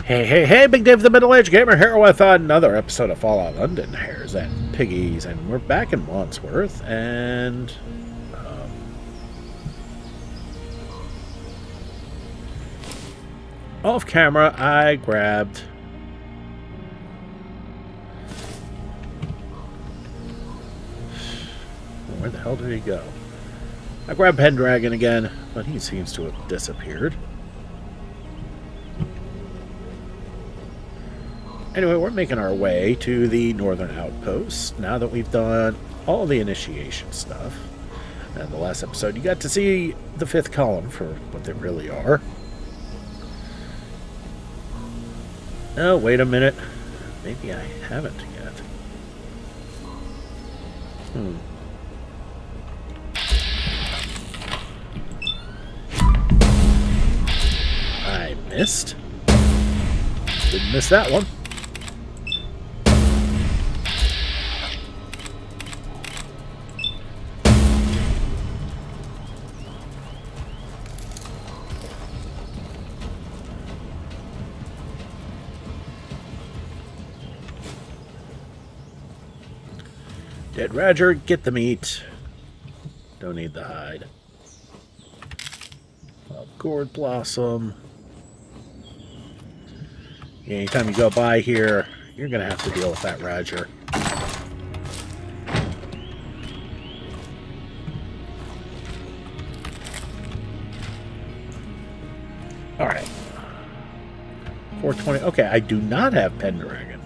Hey, Big Dave the Middle-Aged Gamer here with another episode of Fallout London, Hares and Piggies, and we're back in Wandsworth, and off camera I grabbed where the hell did he go? I grabbed Pendragon again, but he seems to have disappeared. Anyway, we're making our way to the northern outpost now that we've done all the initiation stuff. And the last episode, you got to see the fifth column for what they really are. Oh, wait a minute. Maybe I haven't yet. I missed. Didn't miss that one. Dead Roger, get the meat. Don't need the hide. Gourd Blossom. Yeah, anytime you go by here, you're going to have to deal with that Roger. Alright. 420. Okay, I do not have Pendragon.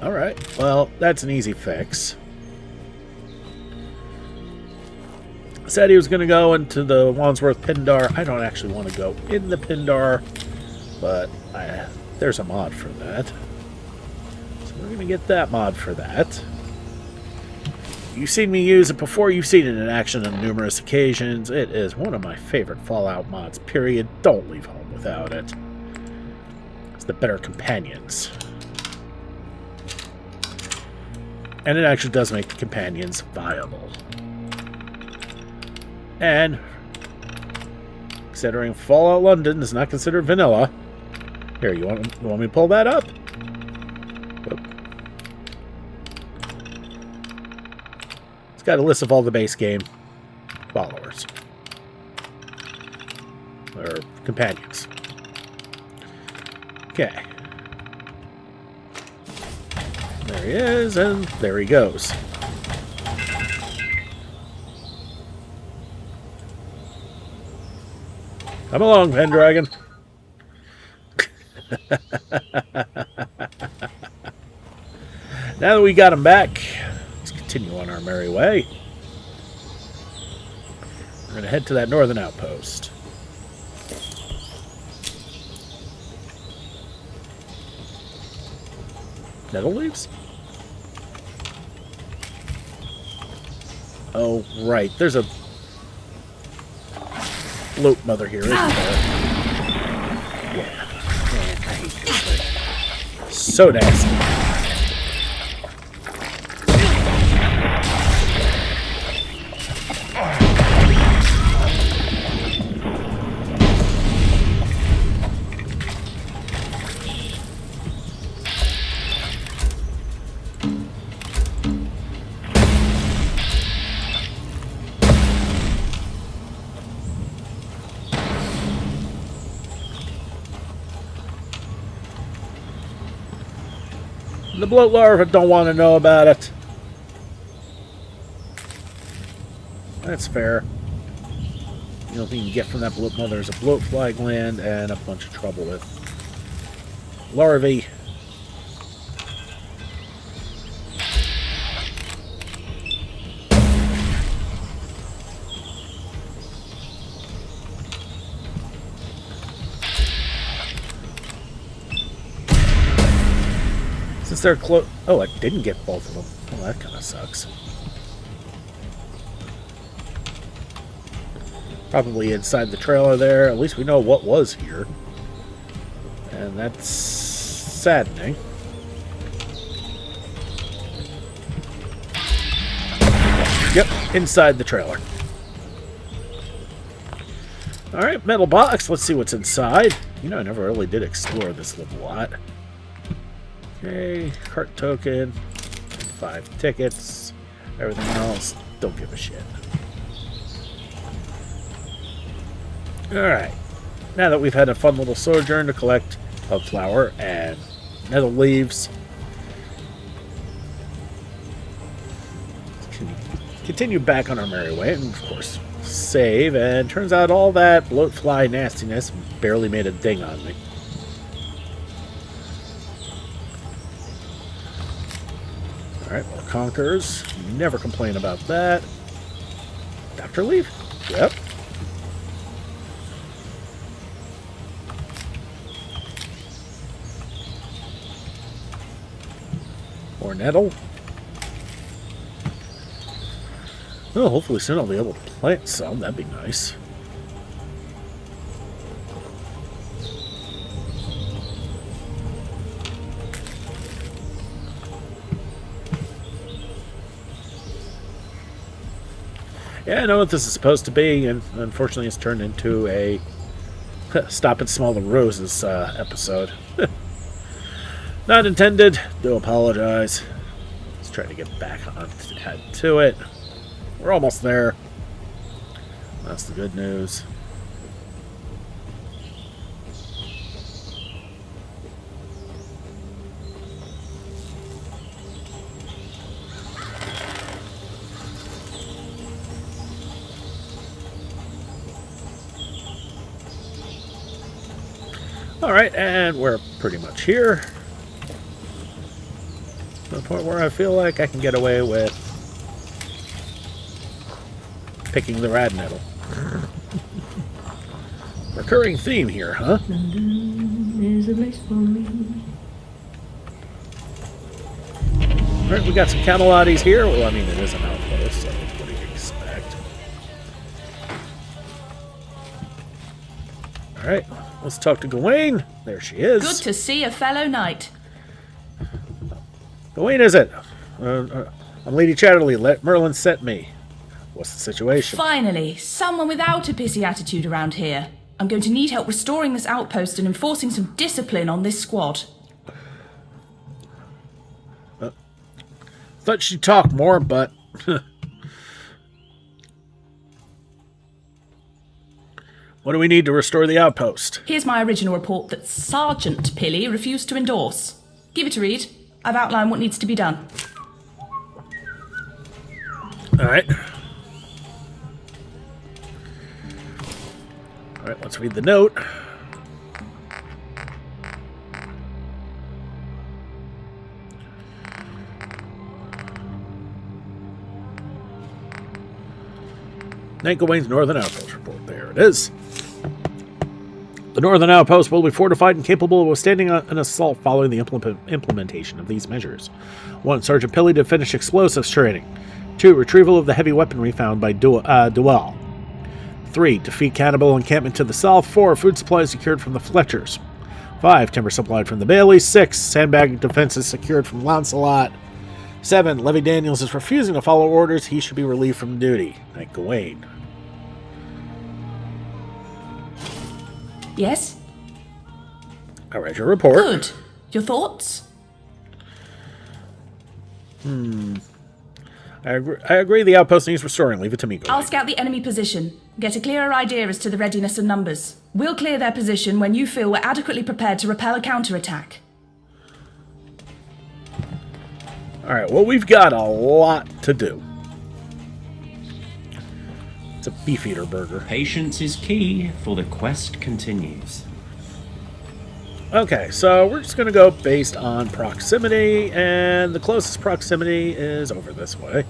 Alright, well, that's an easy fix. Said he was going to go into the Wandsworth Pindar. I don't actually want to go in the Pindar, but there's a mod for that. So we're going to get that mod for that. You've seen me use it before. You've seen it in action on numerous occasions. It is one of my favorite Fallout mods, period. Don't leave home without it. It's the better companions. And it actually does make the companions viable. And considering Fallout London is not considered vanilla, here, you want me to pull that up? Oop. It's got a list of all the base game followers. Or companions. Okay. There he is, and there he goes. Come along, Pendragon. Now that we got him back, let's continue on our merry way. We're going to head to that northern outpost. Nettle leaves? Oh, right. There's a bloat mother here, isn't there? Yeah. Man, I hate this thing. So nasty. The bloat larvae don't want to know about it. That's fair. The only thing you get from that bloat mother is a bloat fly gland and a bunch of trouble with larvae. Since they're close... Oh, I didn't get both of them. Well, that kind of sucks. Probably inside the trailer there. At least we know what was here. And that's saddening. Yep, inside the trailer. Alright, metal box. Let's see what's inside. You know, I never really did explore this little lot. Okay, cart token, 5 tickets. Everything else, don't give a shit. Alright, now that we've had a fun little sojourn to collect hub flour and nettle leaves, continue back on our merry way, and of course, save, and turns out all that bloatfly nastiness barely made a ding on me. Alright, more conquerors. Never complain about that. Doctor leave? Yep. More nettle. Well, hopefully soon I'll be able to plant some. That'd be nice. Yeah, I know what this is supposed to be, and unfortunately it's turned into a stop and smell the roses episode. Not intended. Do apologize. Let's try to get back on to it. We're almost there. That's the good news. Alright, and we're pretty much here. To the point where I feel like I can get away with picking the rad nettle. Recurring theme here, huh? London is a place for me. Alright, we got some Cameloties here. Well, I mean, it is an outpost, so what do you expect? Alright, let's talk to Gawain. There she is. Good to see a fellow knight. Gawain, is it? I'm Lady Chatterley. Merlin sent me. What's the situation? Finally, someone without a pissy attitude around here. I'm going to need help restoring this outpost and enforcing some discipline on this squad. Thought she'd talk more, but... What do we need to restore the outpost? Here's my original report that Sergeant Pilly refused to endorse. Give it a read. I've outlined what needs to be done. Alright. Alright, let's read the note. Knight Gawain's Northern Outpost report. There it is. The Northern Outpost will be fortified and capable of withstanding an assault following the implementation of these measures. 1. Sergeant Pilly to finish explosives training. 2. Retrieval of the heavy weaponry found by Duell. 3. Defeat cannibal encampment to the south. 4. Food supplies secured from the Fletchers. 5. Timber supplied from the Baileys. 6. Sandbag defenses secured from Lancelot. 7. Levy Daniels is refusing to follow orders. He should be relieved from duty. Knight Gawain. Yes? I read your report. Good. Your thoughts? I agree the outpost needs restoring. Leave it to me, Gawain. I'll scout the enemy position. Get a clearer idea as to the readiness and numbers. We'll clear their position when you feel we're adequately prepared to repel a counterattack. Alright, well, we've got a lot to do. It's a beef-eater burger. Patience is key, for the quest continues. Okay, so we're just going to go based on proximity, and the closest proximity is over this way.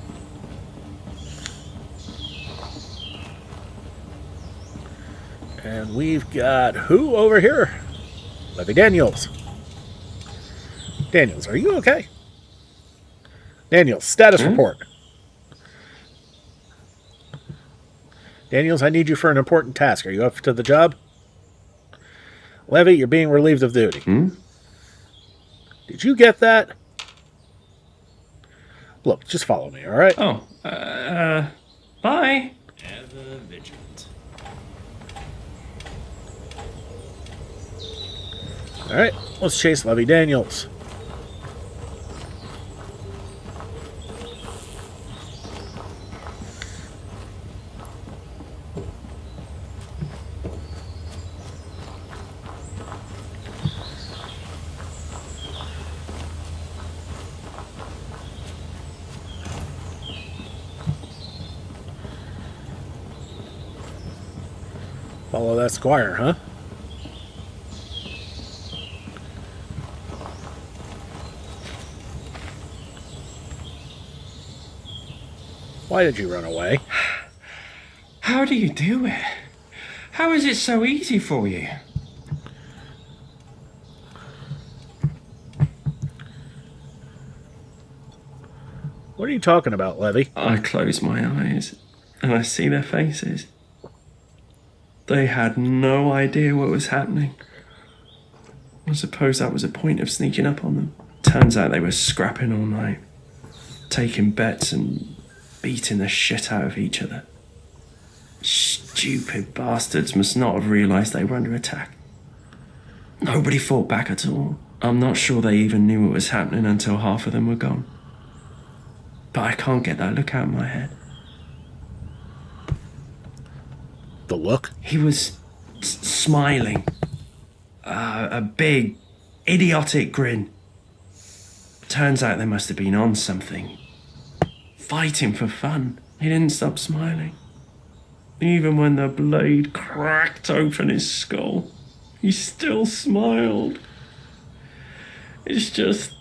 And we've got who over here? Levy Daniels. Daniels, are you okay? Daniels, status report. Daniels, I need you for an important task. Are you up to the job? Levy, you're being relieved of duty. Did you get that? Look, just follow me, all right? Oh, bye. Ever vigilant. Alright, let's chase Levy Daniels. Follow that squire, huh? Why did you run away? How do you do it? How is it so easy for you? What are you talking about, Levy? I close my eyes and I see their faces. They had no idea what was happening. I suppose that was a point of sneaking up on them. Turns out they were scrapping all night, taking bets and beating the shit out of each other. Stupid bastards must not have realised they were under attack. Nobody fought back at all. I'm not sure they even knew what was happening until half of them were gone. But I can't get that look out of my head. The look? He was smiling. A big, idiotic grin. Turns out they must have been on something. Fighting for fun. He didn't stop smiling. Even when the blade cracked open his skull, he still smiled. It's just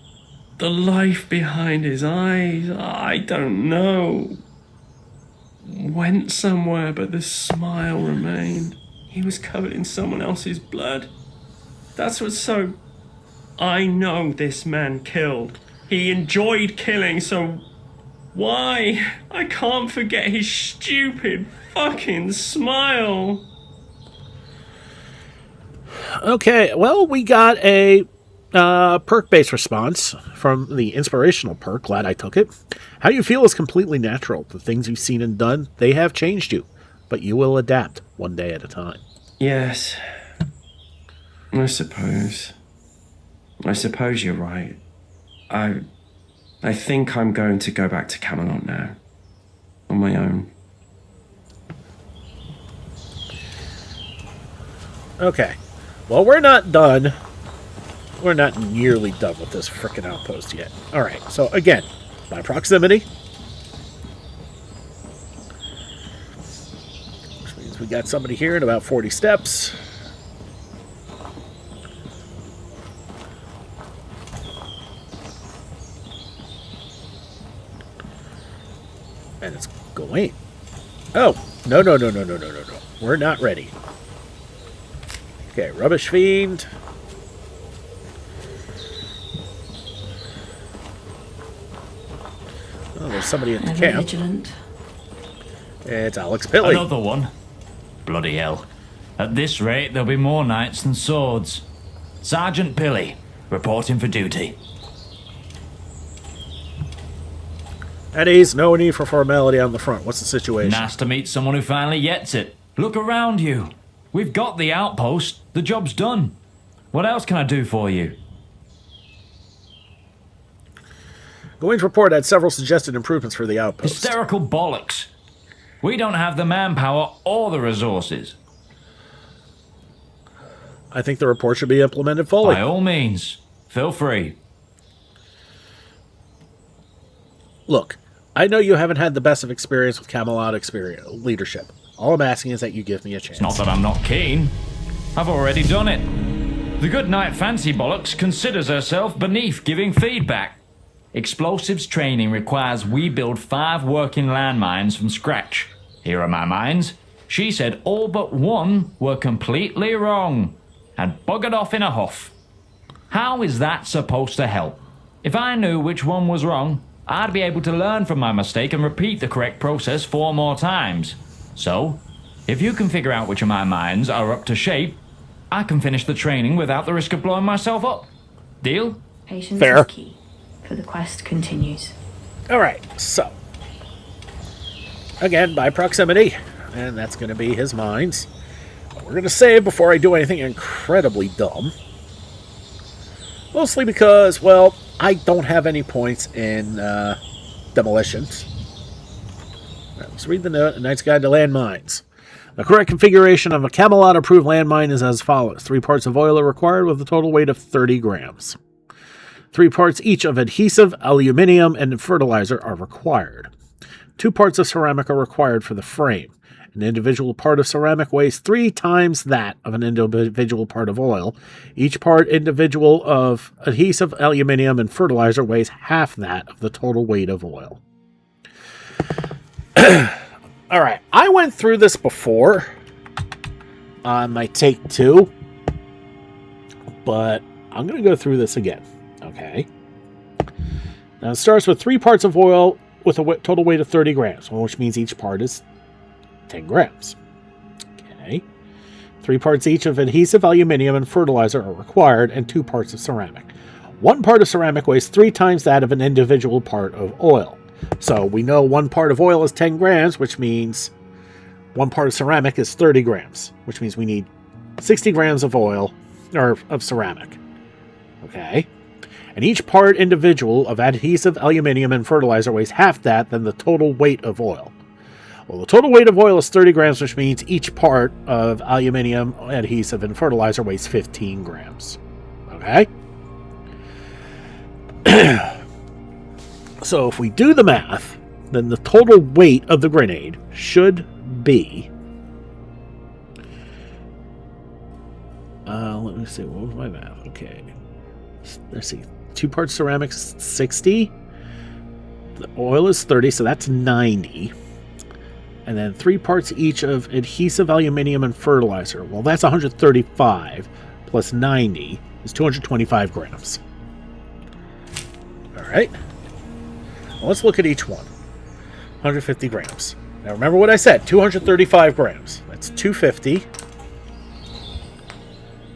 the life behind his eyes. I don't know. Went somewhere, but the smile remained. He was covered in someone else's blood. That's what's so... I know this man killed. He enjoyed killing, so... Why? I can't forget his stupid fucking smile. Okay, well, we got a perk-based response from the inspirational perk. Glad I took it. How you feel is completely natural. The things you've seen and done, they have changed you. But you will adapt one day at a time. Yes. I suppose you're right. I think I'm going to go back to Camelot now. On my own. Okay. Well, we're not done. We're not nearly done with this frickin' outpost yet. Alright, so again, by proximity. Which means we got somebody here in about 40 steps. And it's going. Oh, no. We're not ready. Okay, Rubbish Fiend. Oh, there's somebody at the Ever camp. vigilant. It's Alex Pilly. Another one. Bloody hell. At this rate, there'll be more knights than swords. Sergeant Pilly, reporting for duty. At ease, no need for formality on the front. What's the situation? Nice to meet someone who finally gets it. Look around you. We've got the outpost. The job's done. What else can I do for you? Going to report had several suggested improvements for the outpost. Hysterical bollocks. We don't have the manpower or the resources. I think the report should be implemented fully. By all means, feel free. Look, I know you haven't had the best of experience with Camelot leadership. All I'm asking is that you give me a chance. It's not that I'm not keen. I've already done it. The good knight Fancy Bollocks considers herself beneath giving feedback. Explosives training requires we build 5 working landmines from scratch. Here are my mines. She said all but one were completely wrong and buggered off in a huff. How is that supposed to help? If I knew which one was wrong, I'd be able to learn from my mistake and repeat the correct process 4 more times. So, if you can figure out which of my mines are up to shape, I can finish the training without the risk of blowing myself up. Deal? Patience Fair. is key, for the quest continues. Alright, so. Again, by proximity. And that's going to be his mines. We're going to save before I do anything incredibly dumb. Mostly because, well, I don't have any points in demolitions. All right, let's read the note. A Knight's Guide to Landmines. The correct configuration of a Camelot approved landmine is as follows. 3 parts of oil are required with a total weight of 30 grams. 3 parts each of adhesive, aluminium, and fertilizer are required. 2 parts of ceramic are required for the frame. An individual part of ceramic weighs 3 times that of an individual part of oil. Each part individual of adhesive, aluminium, and fertilizer weighs half that of the total weight of oil. All right, I went through this before on my take 2, but I'm going to go through this again, okay? Now, it starts with 3 parts of oil with a total weight of 30 grams, which means each part is 10 grams. Okay. 3 parts each of adhesive, aluminium, and fertilizer are required, and 2 parts of ceramic. 1 part of ceramic weighs 3 times that of an individual part of oil. So we know 1 part of oil is 10 grams, which means 1 part of ceramic is 30 grams, which means we need 60 grams of oil, or of ceramic. Okay? And each part individual of adhesive, aluminium, and fertilizer weighs half that than the total weight of oil. Well, the total weight of oil is 30 grams, which means each part of aluminium, adhesive, and fertilizer weighs 15 grams. Okay? So if we do the math, then the total weight of the grenade should be... let me see, what was my math? Okay. Let's see. 2 parts ceramic is 60. The oil is 30, so that's 90. And then 3 parts each of adhesive, aluminium, and fertilizer. Well, that's 135 plus 90 is 225 grams. All right. Well, let's look at each one. 150 grams. Now remember what I said, 235 grams. That's 250.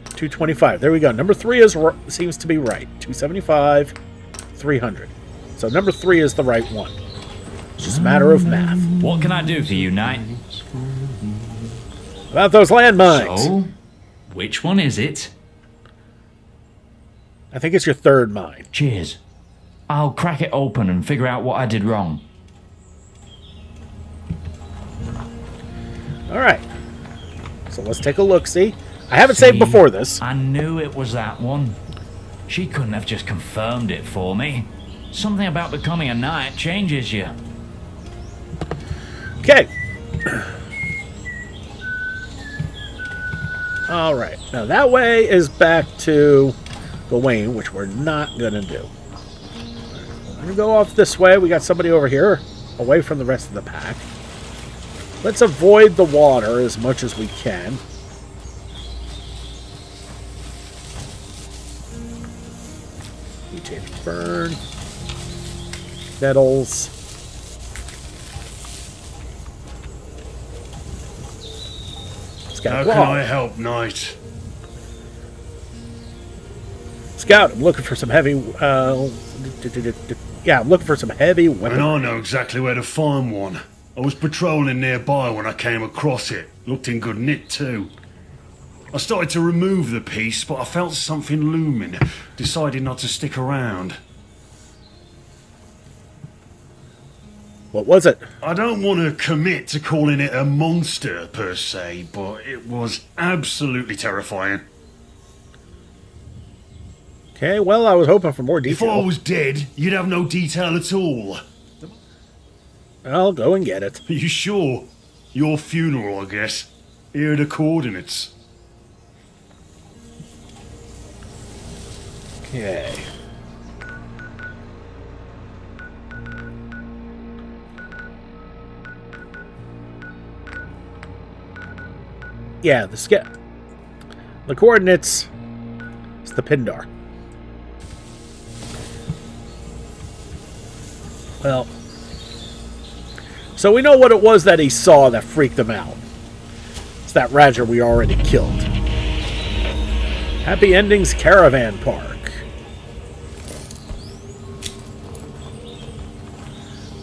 225. There we go. Number 3 seems to be right. 275, 300. So number 3 is the right one. It's just a matter of math. What can I do for you, Knight? About those landmines. So, which one is it? I think it's your 3rd mine. Cheers. I'll crack it open and figure out what I did wrong. All right. So let's take a look-see. I haven't saved before this. I knew it was that one. She couldn't have just confirmed it for me. Something about becoming a knight changes you. Okay. All right. Now that way is back to Gawain, which we're not going to do. I'm going to go off this way. We got somebody over here, away from the rest of the pack. Let's avoid the water as much as we can. Mutate burn. Nettles. How can I help, Knight? Scout, I'm looking for some heavy... yeah, I'm looking for some heavy weapons. And I know exactly where to find one. I was patrolling nearby when I came across it. Looked in good nick, too. I started to remove the piece, but I felt something looming. Decided not to stick around. What was it? I don't want to commit to calling it a monster, per se, but it was absolutely terrifying. Okay, well, I was hoping for more detail. If I was dead, you'd have no detail at all. I'll go and get it. Are you sure? Your funeral, I guess. Here are the coordinates. Okay. Yeah, the coordinates is the Pindar. Well, so we know what it was that he saw that freaked him out. It's that Roger we already killed. Happy Endings Caravan Park.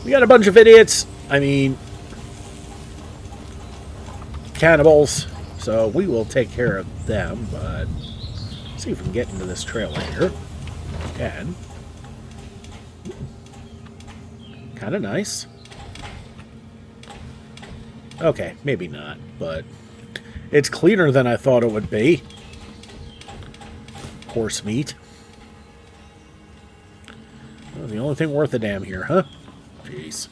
We got a bunch of idiots. I mean, cannibals. So we will take care of them, but let's see if we can get into this trail here. Again. Kind of nice. Okay, maybe not, but it's cleaner than I thought it would be. Horse meat. Well, the only thing worth a damn here, huh? Jeez.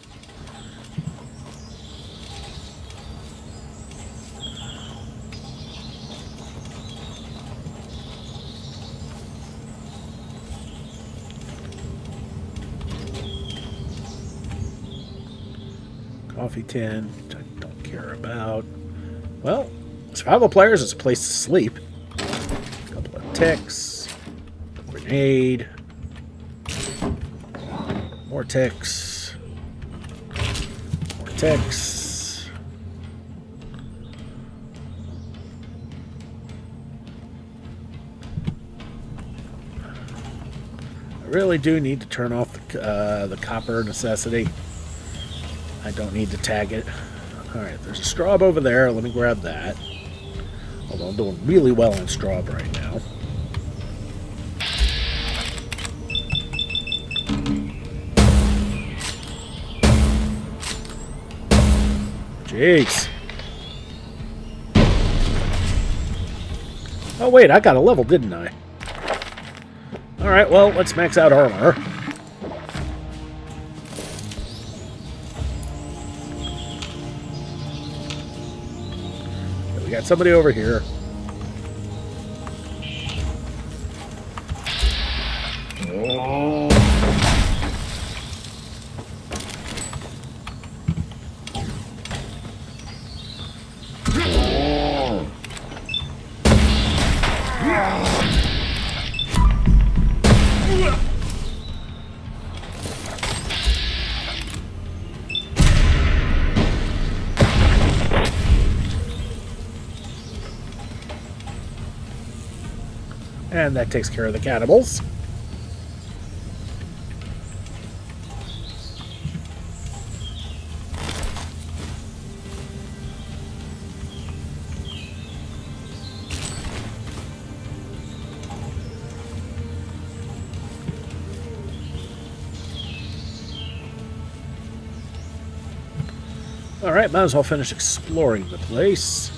Coffee tin, which I don't care about. Well, survival players is a place to sleep. A couple of ticks. A grenade. More ticks. More ticks. I really do need to turn off the copper necessity. I don't need to tag it. Alright, there's a straw over there. Let me grab that. Although I'm doing really well in straw right now. Jeez. Oh wait, I got a level, didn't I? Alright, well, let's max out armor. We got somebody over here. And that takes care of the cannibals. Alright, might as well finish exploring the place.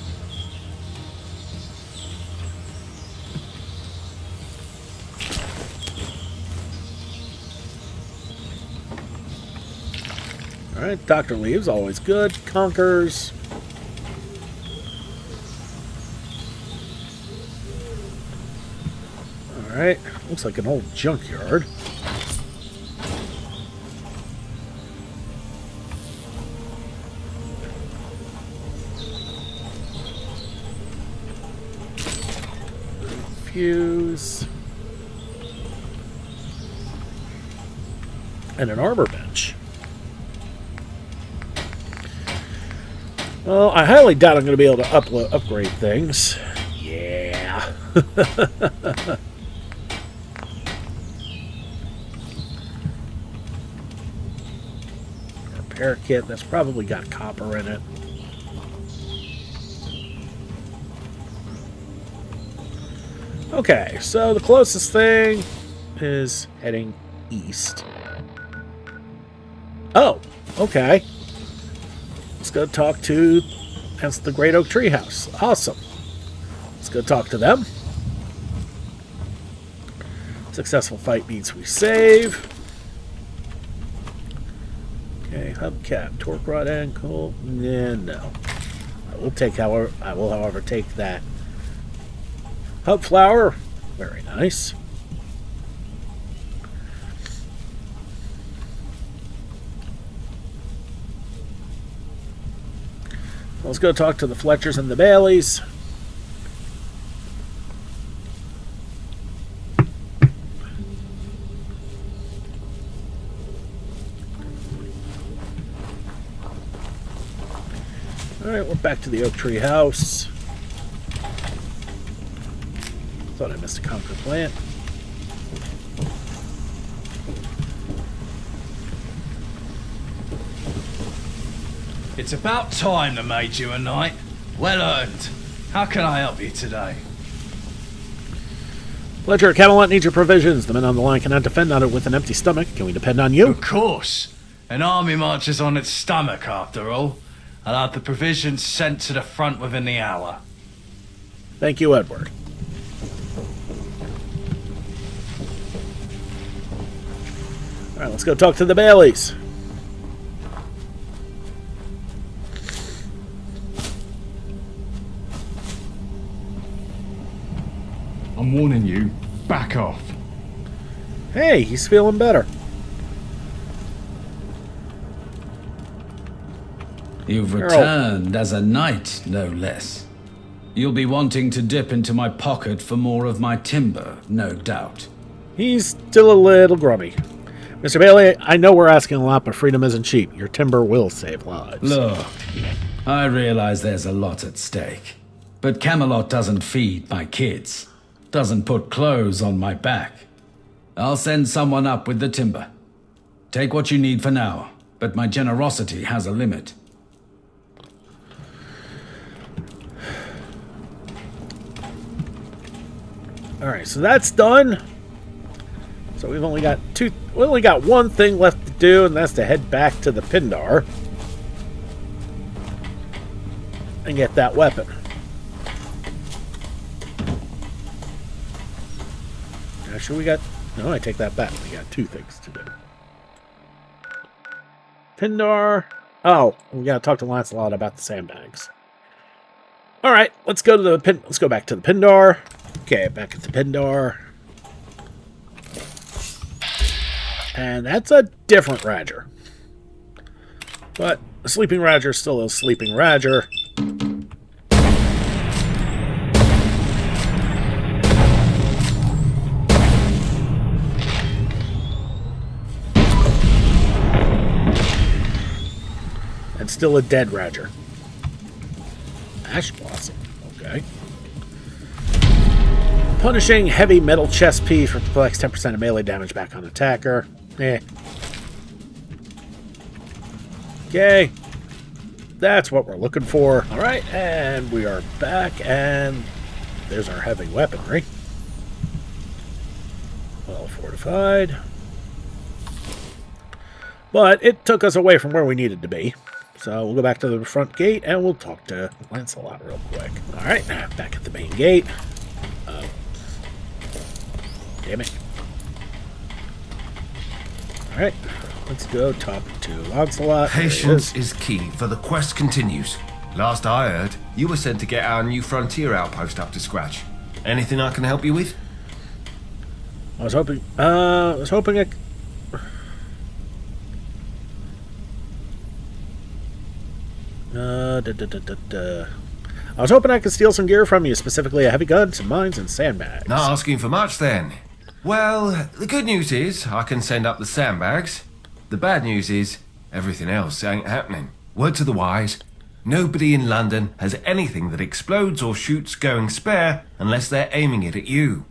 Alright, Dr. Leaves, always good. Conquers. Alright, looks like an old junkyard. Fuse. And an armor bench. Well, I highly doubt I'm going to be able to upgrade things. Yeah. Repair kit, that's probably got copper in it. Okay, so the closest thing is heading east. Oh, okay. Let's go talk to... That's the Great Oak Treehouse. Awesome. Let's go talk to them. Successful fight means we save. Okay, hubcap, torque rod ankle. Yeah, no. I will, however, take that. Hub flower. Very nice. Let's go talk to the Fletchers and the Baileys. Alright, we're back to the Oak Tree House. Thought I missed a conquer plant. It's about time they made you a knight. Well earned. How can I help you today? Ledger, Camelot needs your provisions. The men on the line cannot defend on it with an empty stomach. Can we depend on you? Of course. An army marches on its stomach, after all. I'll have the provisions sent to the front within the hour. Thank you, Edward. All right, let's go talk to the Baileys. I'm warning you, back off. Hey, he's feeling better. You've returned as a knight, no less. You'll be wanting to dip into my pocket for more of my timber, no doubt. He's still a little grubby. Mr. Bailey, I know we're asking a lot, but freedom isn't cheap. Your timber will save lives. Look, I realize there's a lot at stake. But Camelot doesn't feed my kids. Doesn't put clothes on my back. I'll send someone up with the timber. Take what you need for now, but my generosity has a limit. Alright, so that's done. So we've only got one thing left to do, and that's to head back to the Pindar and get that weapon. Actually, no, I take that back. We got two things to do. Pindar. Oh, we gotta talk to Lancelot about the sandbags. Alright, let's go back to the Pindar. Okay, back at the Pindar. And that's a different Radger. But a sleeping Radger is still a sleeping Radger. And still a dead Radger. Ash Blossom. Okay. Punishing heavy metal chest piece reflects 10% of melee damage back on attacker. Okay. That's what we're looking for. Alright, and we are back, and there's our heavy weaponry. Well fortified. But it took us away from where we needed to be. So we'll go back to the front gate, and we'll talk to Lancelot real quick. Alright, back at the main gate. Damn it. Alright, let's go talk to Lancelot. Patience is key, for the quest continues. Last I heard, you were sent to get our new frontier outpost up to scratch. Anything I can help you with? I was hoping I was hoping I could steal some gear from you, specifically a heavy gun, some mines, and sandbags. Not asking for much, then. Well, the good news is I can send up the sandbags. The bad news is everything else ain't happening. Word to the wise, nobody in London has anything that explodes or shoots going spare unless they're aiming it at you.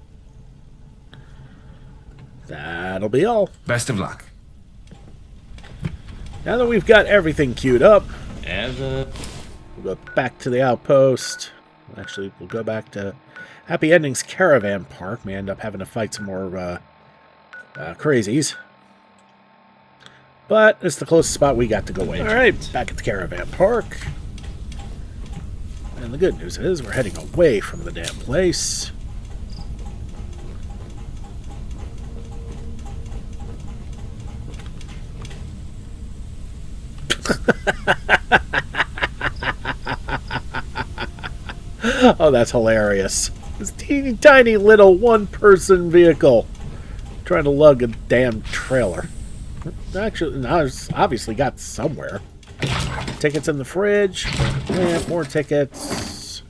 That'll be all. Best of luck. Now that we've got everything queued up, Ever. we'll go back to the outpost. Actually, we'll go back to Happy Endings Caravan Park. May end up having to fight some more crazies. But it's the closest spot we got to go in. Alright, back at the Caravan Park. And the good news is we're heading away from the damn place. Oh, that's hilarious. This teeny tiny little one-person vehicle trying to lug a damn trailer. Actually, no, it's obviously got somewhere. Tickets in the fridge. Yeah, more tickets.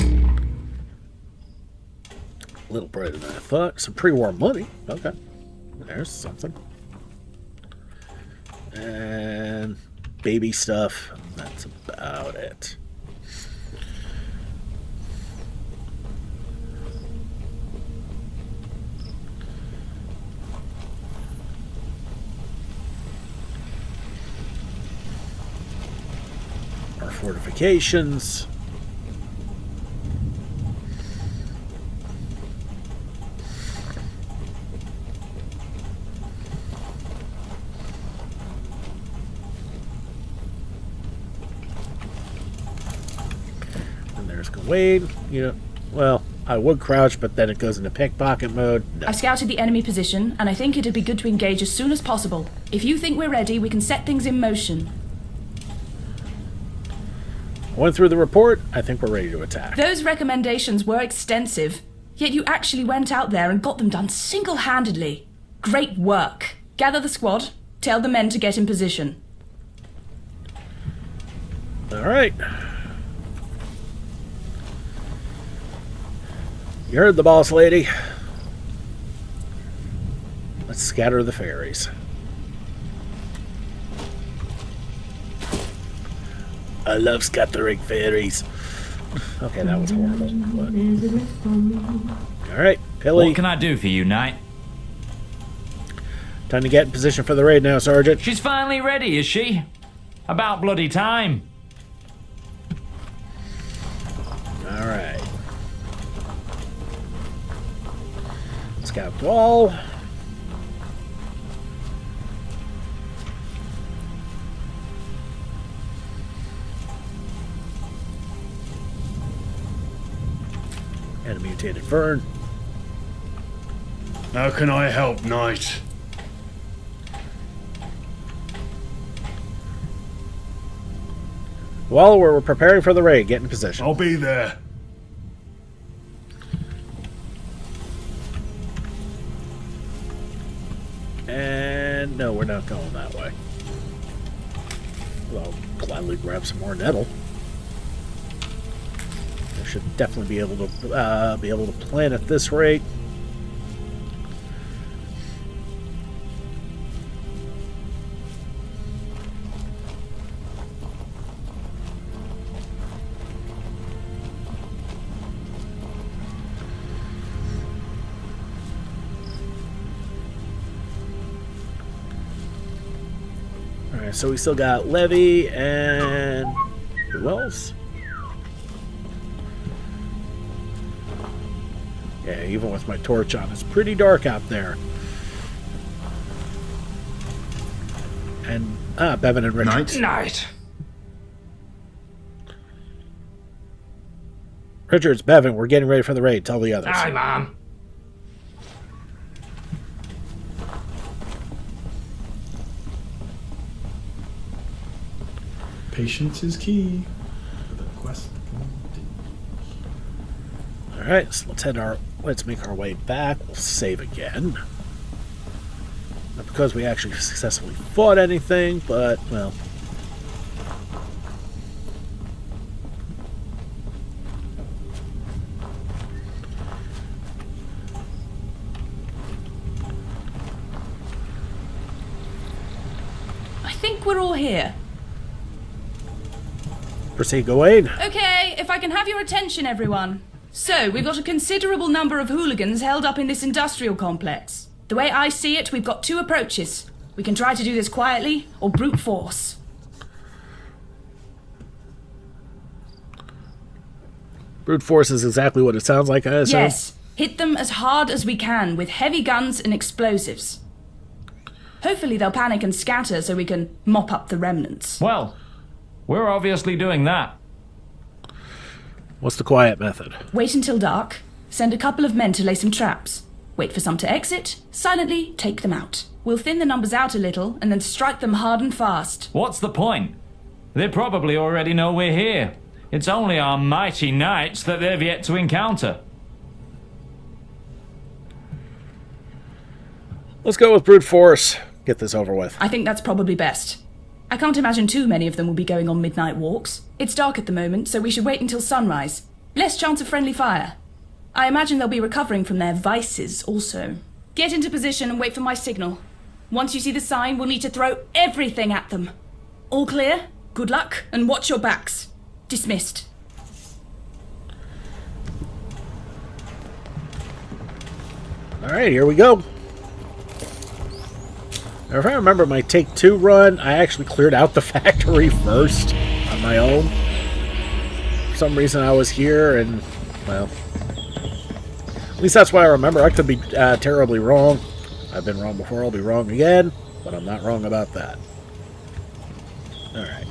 A little brighter than I thought. Some pre-war money. Okay. There's something. And baby stuff. That's about it. Our fortifications. Wait, you know, well, I would crouch, but then it goes into pickpocket mode. No. I've scouted the enemy position, and I think it'd be good to engage as soon as possible. If you think we're ready, we can set things in motion. I went through the report. I think we're ready to attack. Those recommendations were extensive, yet you actually went out there and got them done single-handedly. Great work. Gather the squad. Tell the men to get in position. All right. You heard the boss lady. Let's scatter the fairies. I love scattering fairies. Okay, that was horrible. But... All right, Pilly. What can I do for you, Knight? Time to get in position for the raid now, Sergeant. She's finally ready, is she? About bloody time. All right. Scout wall. And a mutated fern. How can I help, Knight? While we're preparing for the raid, get in position. I'll be there. And no, we're not going that way. Well, I'll gladly grab some more nettle. I should definitely be able to plan at this rate. Alright, so we still got Levy and who else? Yeah, even with my torch on, it's pretty dark out there. And Bevan and Richards. Knight. Richards, Bevan, we're getting ready for the raid. Tell the others. Aye, ma'am. Patience is key. The quest continues. Alright, so let's make our way back. We'll save again. Not because we actually successfully fought anything, but, well. I think we're all here. Proceed, Gawain. Okay, if I can have your attention, everyone. So, we've got a considerable number of hooligans held up in this industrial complex. The way I see it, we've got two approaches. We can try to do this quietly, or brute force. Brute force is exactly what it sounds like, I assume. Yes, hit them as hard as we can with heavy guns and explosives. Hopefully they'll panic and scatter so we can mop up the remnants. Well, we're obviously doing that. What's the quiet method? Wait until dark, send a couple of men to lay some traps. Wait for some to exit, silently take them out. We'll thin the numbers out a little and then strike them hard and fast. What's the point? They probably already know we're here. It's only our mighty knights that they've yet to encounter. Let's go with brute force. Get this over with. I think that's probably best. I can't imagine too many of them will be going on midnight walks. It's dark at the moment, so we should wait until sunrise. Less chance of friendly fire. I imagine they'll be recovering from their vices also. Get into position and wait for my signal. Once you see the sign, we'll need to throw everything at them. All clear? Good luck, and watch your backs. Dismissed. Alright, here we go. Now, if I remember my Take 2 run, I actually cleared out the factory first on my own. For some reason I was here and, well, at least that's what I remember. I could be terribly wrong. I've been wrong before, I'll be wrong again, but I'm not wrong about that. Alright.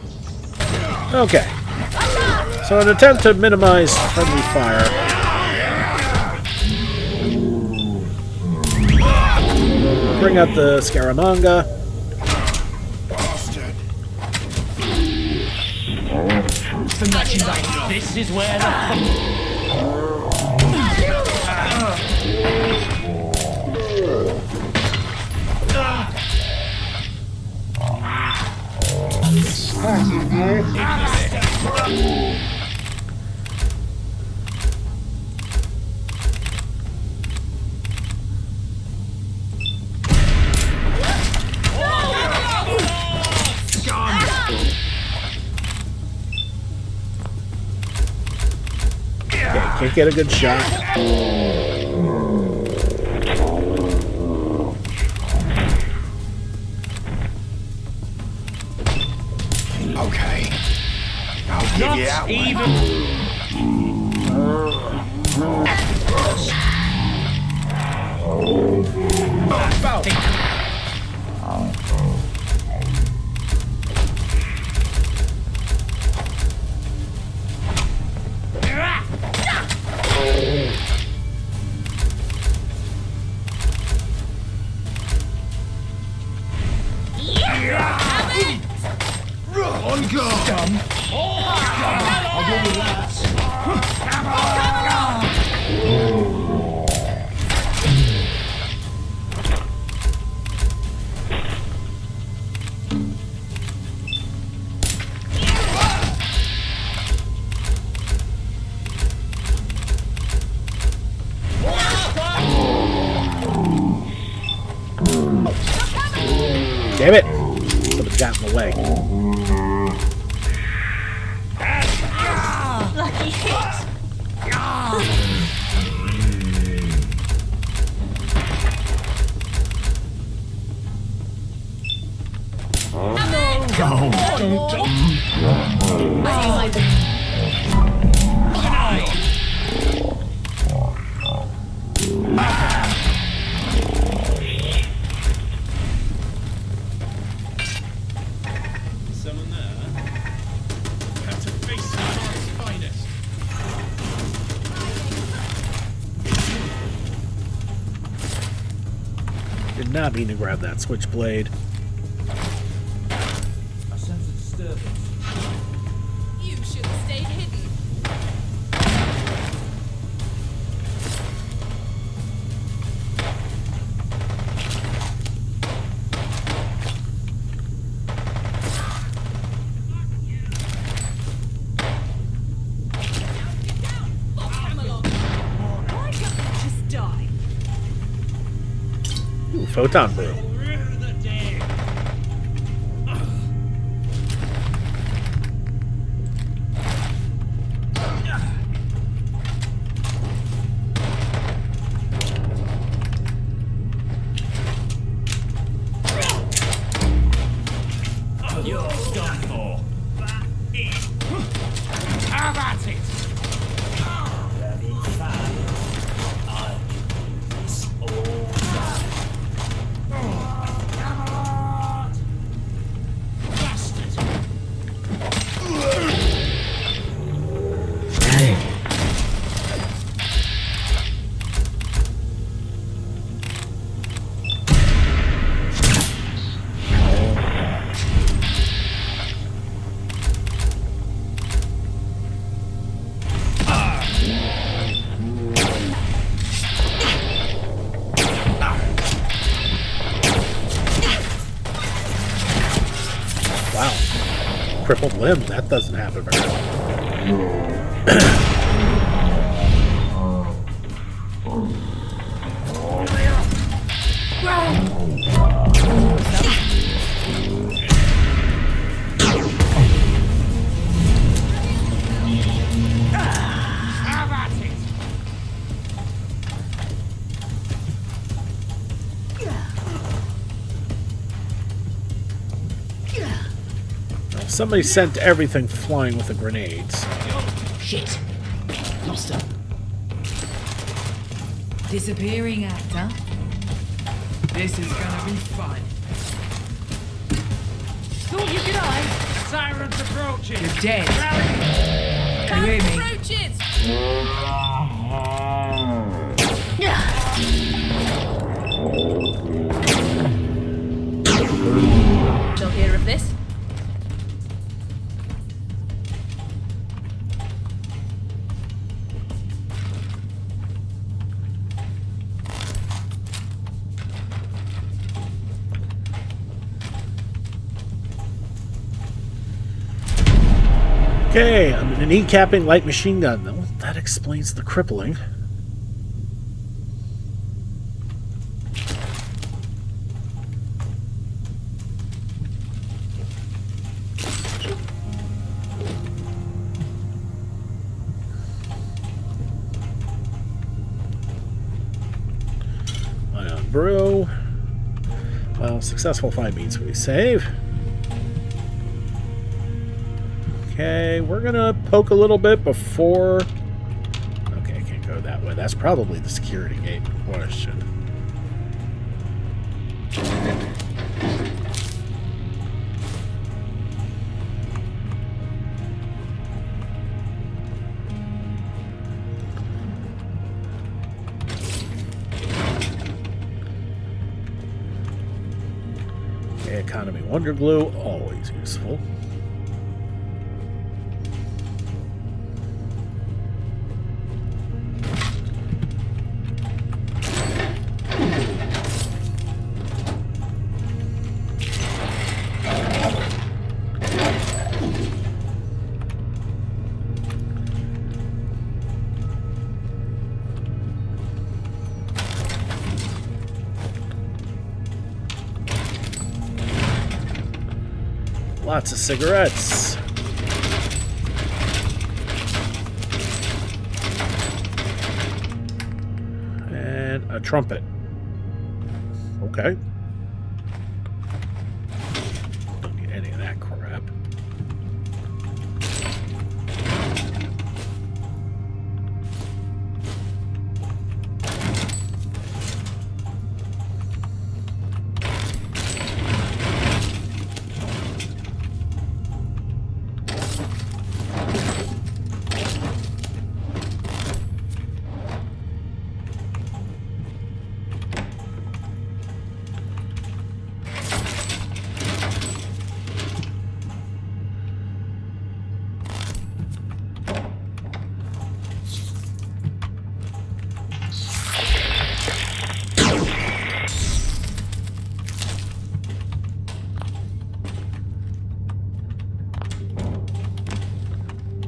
Okay. So an attempt to minimize friendly fire. Bring out the Scaramanga. This is where the... Can't get a good shot. Okay. I'll give you that On guard! I'll give you that. Damn it! Something got in the way. Lucky hit. Someone there? Have to face the dark's finest. Did not mean to grab that switchblade. I sense a disturbance. You should have stayed hidden. Ooh, photon brew. You're done for. How about it? Very fine. I'll give this all done. Camelot! Bastard! Wow. Crippled limb. That doesn't happen very often. How about it? Somebody sent everything flying with the grenades. Shit. Lost her. Disappearing actor. This is gonna be fun. Thought you could hide. Tyrant's approaching. You're dead. You hear me? Roaches! Shall hear of this? Okay, I'm in an E-capping light machine gun. Well, that explains the crippling. Ion brew. Well, successful find means we save. Okay, we're gonna poke a little bit before... Okay, I can't go that way. That's probably the security gate question. Okay, economy wonder glue, always useful. Lots of cigarettes. And a trumpet. Okay. Don't need any of that crap.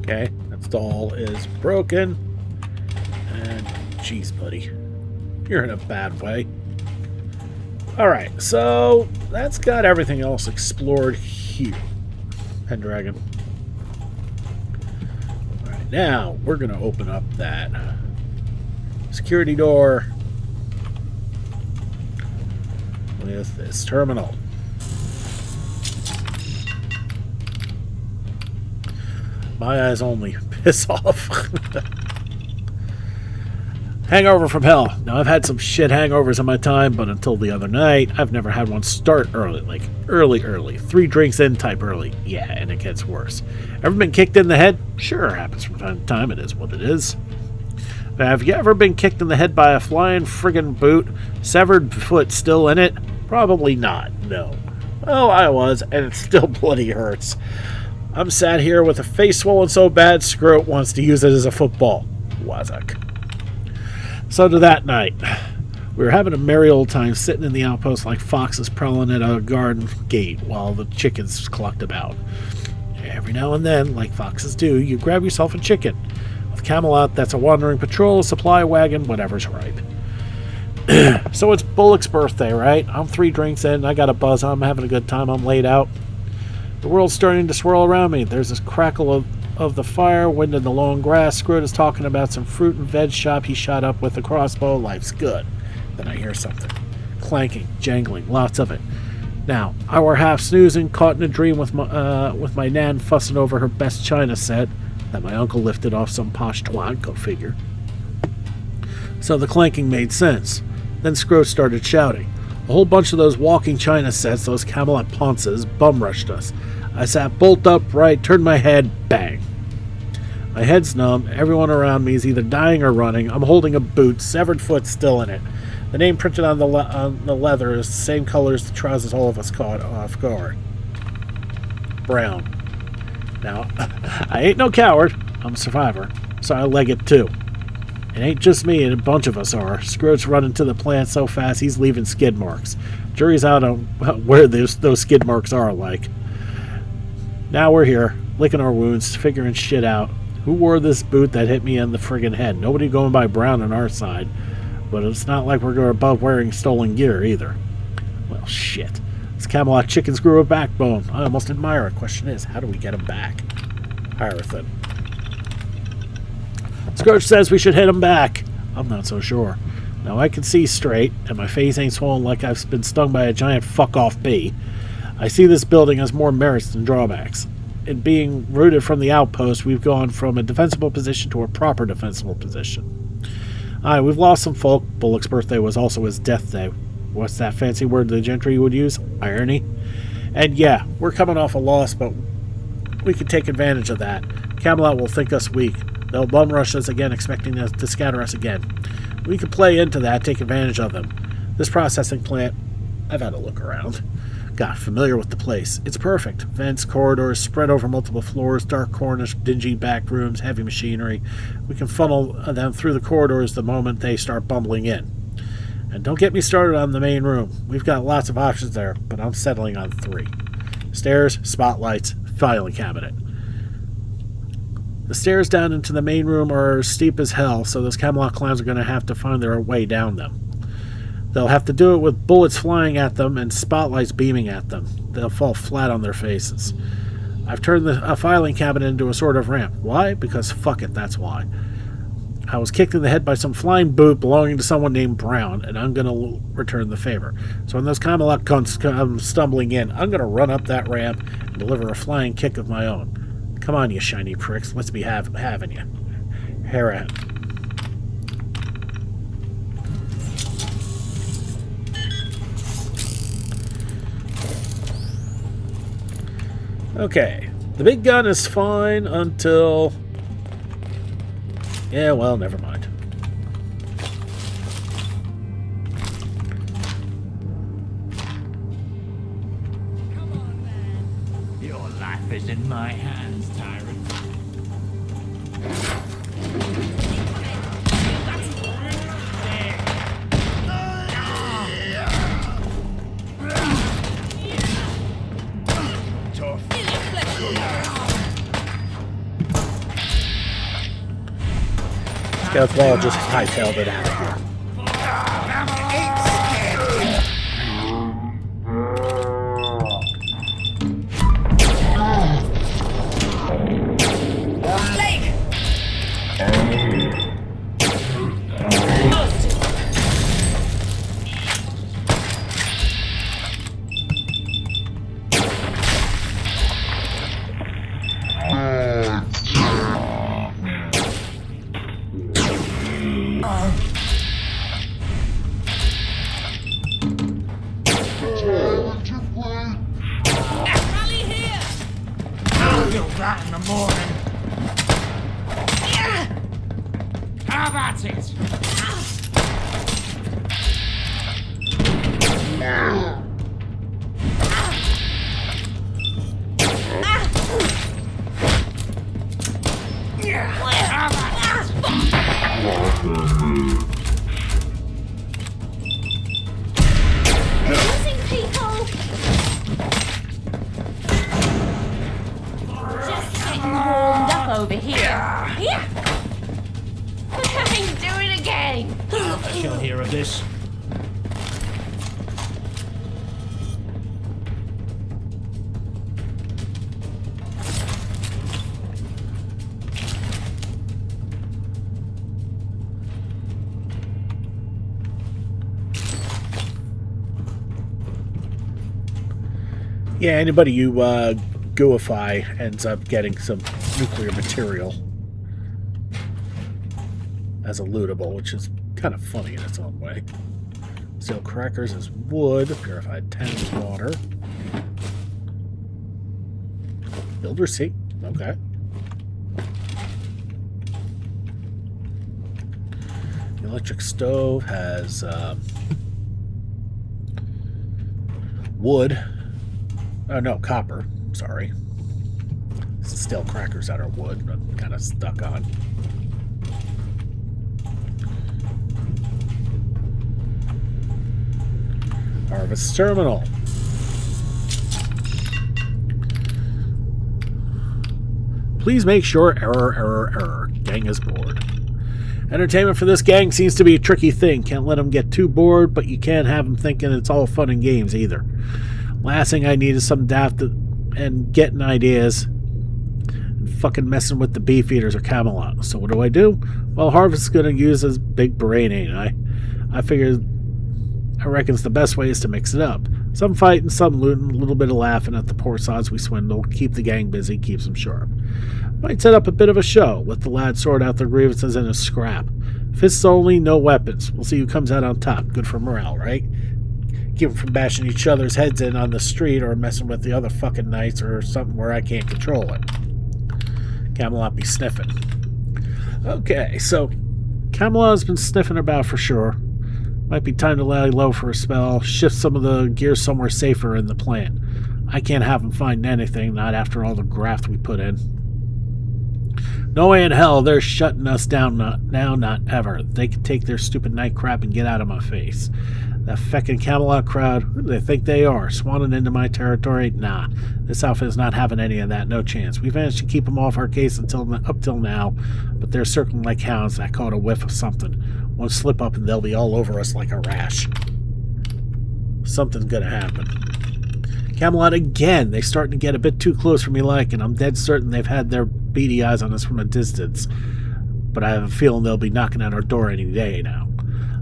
Okay, that stall is broken. And, jeez, buddy. You're in a bad way. Alright, so that's got everything else explored here. Pendragon. Alright, now we're going to open up that security door with this terminal. My eyes only. Piss off. Hangover from hell. Now, I've had some shit hangovers in my time, but until the other night, I've never had one start early. Like, early. 3 drinks in type early. Yeah, and it gets worse. Ever been kicked in the head? Sure, it happens from time to time. It is what it is. But have you ever been kicked in the head by a flying friggin' boot? Severed foot still in it? Probably not, no. Well, I was, and it still bloody hurts. I'm sat here with a face swollen so bad, Scroat wants to use it as a football. Wazak. So to that night, we were having a merry old time sitting in the outpost like foxes prowling at a garden gate while the chickens clucked about. Every now and then, like foxes do, you grab yourself a chicken. With Camelot, that's a wandering patrol, a supply wagon, whatever's ripe. So it's Bullock's birthday, right? I'm 3 drinks in, I got a buzz, I'm having a good time, I'm laid out. The world's starting to swirl around me. There's this crackle of the fire, wind in the long grass. Scroat is talking about some fruit and veg shop he shot up with a crossbow. Life's good. Then I hear something. Clanking, jangling, lots of it. Now, I were half snoozing, caught in a dream with my nan fussing over her best china set that my uncle lifted off some posh twat, go figure. So the clanking made sense. Then Scroat started shouting. A whole bunch of those walking china sets, those Camelot ponces, bum rushed us. I sat bolt upright, turned my head, bang. My head's numb. Everyone around me is either dying or running. I'm holding a boot, severed foot still in it. The name printed on the leather is the same color as the trousers all of us caught off guard. Brown. Now, I ain't no coward. I'm a survivor, so I leg it too. It ain't just me, and a bunch of us are. Scroat's running to the plant so fast he's leaving skid marks. Jury's out on where those skid marks are, like. Now we're here, licking our wounds, figuring shit out. Who wore this boot that hit me in the friggin' head? Nobody going by Brown on our side. But it's not like we're above wearing stolen gear, either. Well, shit. This Camelot chickens grew a backbone. I almost admire it. Question is, how do we get him back? Hierophant. Scroat says we should hit him back. I'm not so sure. Now I can see straight, and my face ain't swollen like I've been stung by a giant fuck-off bee. I see this building has more merits than drawbacks. In being rooted from the outpost, we've gone from a defensible position to a proper defensible position. Aye, we've lost some folk. Bullock's birthday was also his death day. What's that fancy word the gentry would use? Irony? And yeah, we're coming off a loss, but we can take advantage of that. Camelot will think us weak. They'll bum rush us again, expecting us to scatter us again. We can play into that, take advantage of them. This processing plant, I've had a look around. Got familiar with the place. It's perfect. Vents, corridors, spread over multiple floors, dark corners, dingy back rooms, heavy machinery. We can funnel them through the corridors the moment they start bumbling in. And don't get me started on the main room. We've got lots of options there, but I'm settling on 3. Stairs, spotlights, filing cabinet. The stairs down into the main room are steep as hell, so those Camelot clowns are going to have to find their way down them. They'll have to do it with bullets flying at them and spotlights beaming at them. They'll fall flat on their faces. I've turned a filing cabinet into a sort of ramp. Why? Because fuck it, that's why. I was kicked in the head by some flying boot belonging to someone named Brown, and I'm going to return the favor. So when those Camelot cunts come stumbling in, I'm going to run up that ramp and deliver a flying kick of my own. Come on, you shiny pricks. Let's be having you. Hares. Okay, the big gun is fine until... Yeah, well, never mind. Come on, man. Your life is in my hands, tyrant. Scout's Wall just hightailed it out of here. That in the morning. How about it? Losing people. Warmed up over here. Yeah. Do it again. I shall hear of this. Yeah, anybody you gooify ends up getting some nuclear material as a lootable, which is kind of funny in its own way. Steel crackers is wood, purified tin is water. Builder seat, okay. The electric stove has wood. Oh, no, copper. Sorry. This is still crackers that are wood. I'm kind of stuck on. Harvest terminal. Please make sure error. Gang is bored. Entertainment for this gang seems to be a tricky thing. Can't let them get too bored, but you can't have them thinking it's all fun and games either. Last thing I need is some daft and getting ideas and fucking messing with the beef eaters or Camelot. So what do? Well, Harvest's gonna use his big brain, ain't I? I reckon the best way is to mix it up. Some fighting, some looting, a little bit of laughing at the poor sods we swindle. Keep the gang busy, keeps them sharp. Might set up a bit of a show. Let the lads sort out their grievances in a scrap. Fists only, no weapons. We'll see who comes out on top. Good for morale, right? Keep them from bashing each other's heads in on the street or messing with the other fucking knights or something where I can't control it. Camelot be sniffing. Okay, so Camelot's been sniffing about for sure. Might be time to lay low for a spell, shift some of the gear somewhere safer in the plant. I can't have them find anything, not after all the graft we put in. No way in hell they're shutting us down now, not ever. They can take their stupid night crap and get out of my face. That feckin' Camelot crowd, who do they think they are? Swanning into my territory? Nah, this outfit is not having any of that, no chance. We managed to keep them off our case up till now, but they're circling like hounds. I caught a whiff of something. One slip up and they'll be all over us like a rash. Something's gonna happen. Camelot again. They starting to get a bit too close for me liking. I'm dead certain they've had their beady eyes on us from a distance. But I have a feeling they'll be knocking at our door any day now.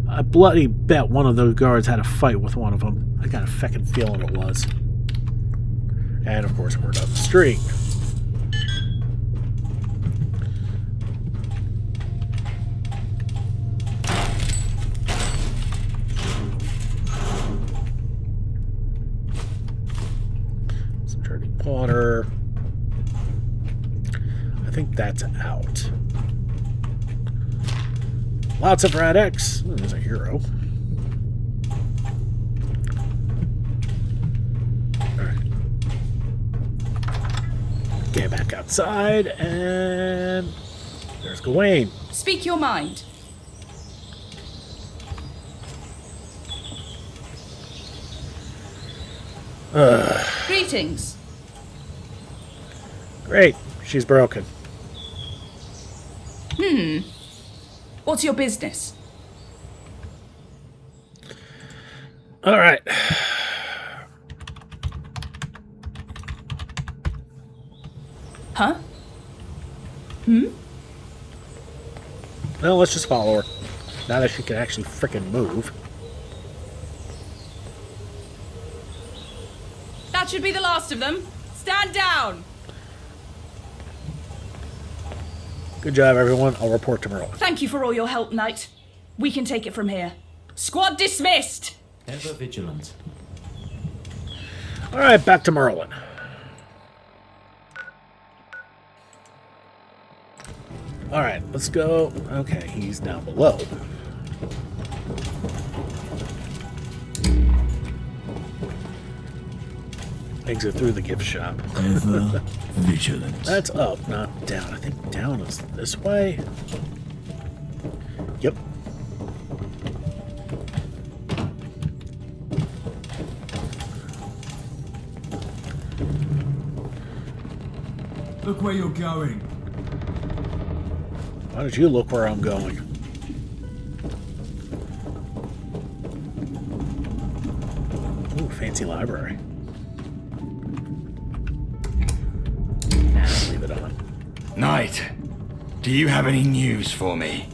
I bloody bet one of those guards had a fight with one of them. I got a feckin' feeling it was. And of course, word on the street. Some dirty water. I think that's out. Lots of Rad X. Ooh, there's a hero. Alright. Get back outside, and there's Gawain. Speak your mind. Greetings. Great. She's broken. What's your business? All right. Huh? Well, let's just follow her. Now that she can actually frickin' move. That should be the last of them. Stand down. Good job, everyone. I'll report to Merlin. Thank you for all your help, Knight. We can take it from here. Squad dismissed. Ever vigilant. All right, back to Merlin. All right, let's go. Okay, he's down below. Exit through the gift shop. Ever vigilant. That's up, not down. I think down is this way. Yep. Look where you're going. Why don't you look where I'm going? Ooh, fancy library. Leave it on. Knight, do you have any news for me?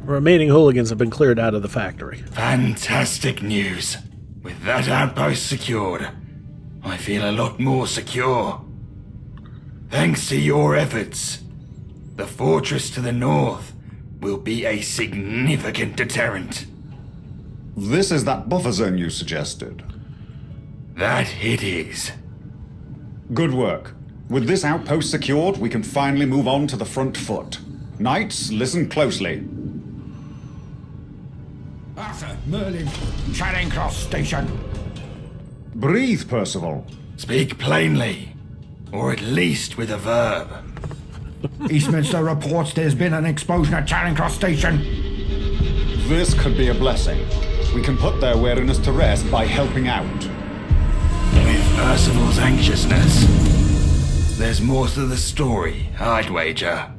Remaining hooligans have been cleared out of the factory. Fantastic news. With that outpost secured, I feel a lot more secure. Thanks to your efforts, the fortress to the north will be a significant deterrent. This is that buffer zone you suggested. That it is. Good work. With this outpost secured, we can finally move on to the front foot. Knights, listen closely. Arthur, Merlin, Charing Cross Station. Breathe, Percival. Speak plainly, or at least with a verb. Eastminster reports there's been an explosion at Charing Cross Station. This could be a blessing. We can put their weariness to rest by helping out. With Percival's anxiousness, there's more to the story, I'd wager.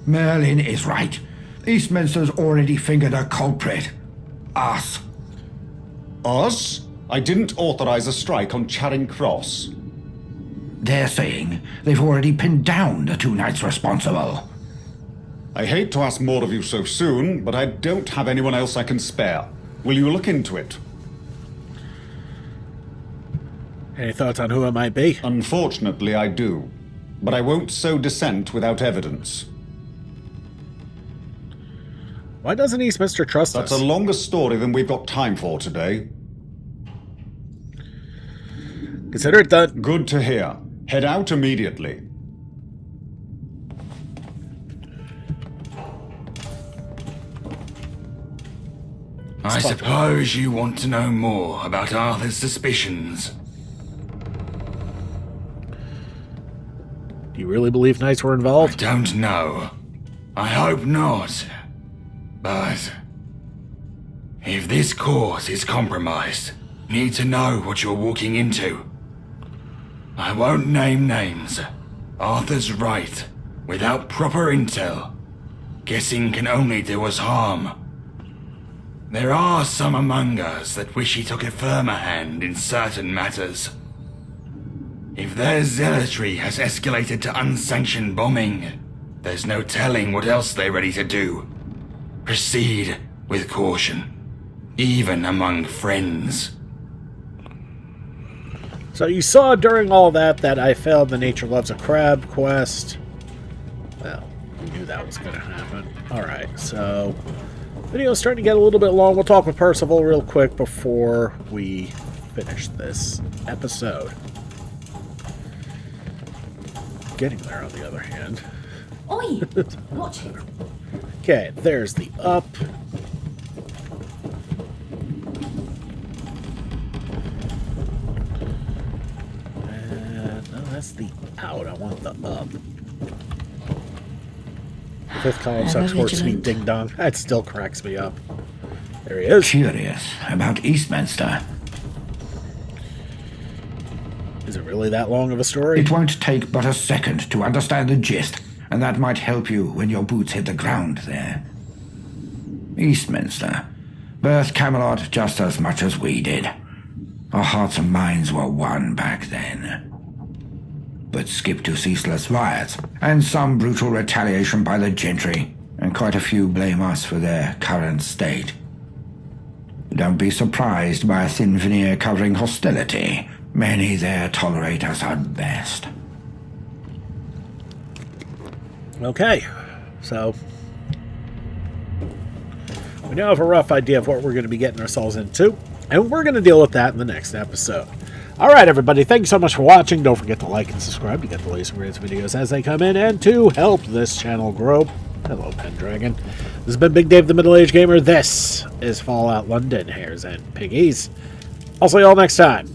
Merlin is right. Eastminster's already fingered a culprit. Us. Us? I didn't authorize a strike on Charing Cross. They're saying they've already pinned down the two knights responsible. I hate to ask more of you so soon, but I don't have anyone else I can spare. Will you look into it? Any thoughts on who it might be? Unfortunately, I do. But I won't sow dissent without evidence. Why doesn't Eastminster trust us? That's a longer story than we've got time for today. Consider it done. Good to hear. Head out immediately. I suppose you want to know more about Arthur's suspicions. Do you really believe knights were involved? I don't know. I hope not. But if this cause is compromised, you need to know what you're walking into. I won't name names. Arthur's right. Without proper intel, guessing can only do us harm. There are some among us that wish he took a firmer hand in certain matters. If their zealotry has escalated to unsanctioned bombing, there's no telling what else they're ready to do. Proceed with caution, even among friends. So you saw during all that I failed the Nature Loves a Crab quest. Well, we knew that was going to happen. Alright, so video's starting to get a little bit long. We'll talk with Percival real quick before we finish this episode. Getting there, on the other hand. Oi! Watch it. Okay, there's the up. And no, that's the out. I want the up. Fifth column sucks horse speed ding dong. That still cracks me up. There he is. Curious about Eastminster. Is it really that long of a story? It won't take but a second to understand the gist, and that might help you when your boots hit the ground there. Eastminster birthed Camelot just as much as we did. Our hearts and minds were one back then. But skip to ceaseless riots, and some brutal retaliation by the gentry, and quite a few blame us for their current state. Don't be surprised by a thin veneer covering hostility. Many there tolerate us at best. Okay, so we now have a rough idea of what we're going to be getting ourselves into, and we're going to deal with that in the next episode. Alright everybody, thank you so much for watching. Don't forget to like and subscribe to get the latest and greatest videos as they come in, and to help this channel grow. Hello, Pendragon. This has been Big Dave the Middle-Aged Gamer. This is Fallout London, Hares and Piggies. I'll see you all next time.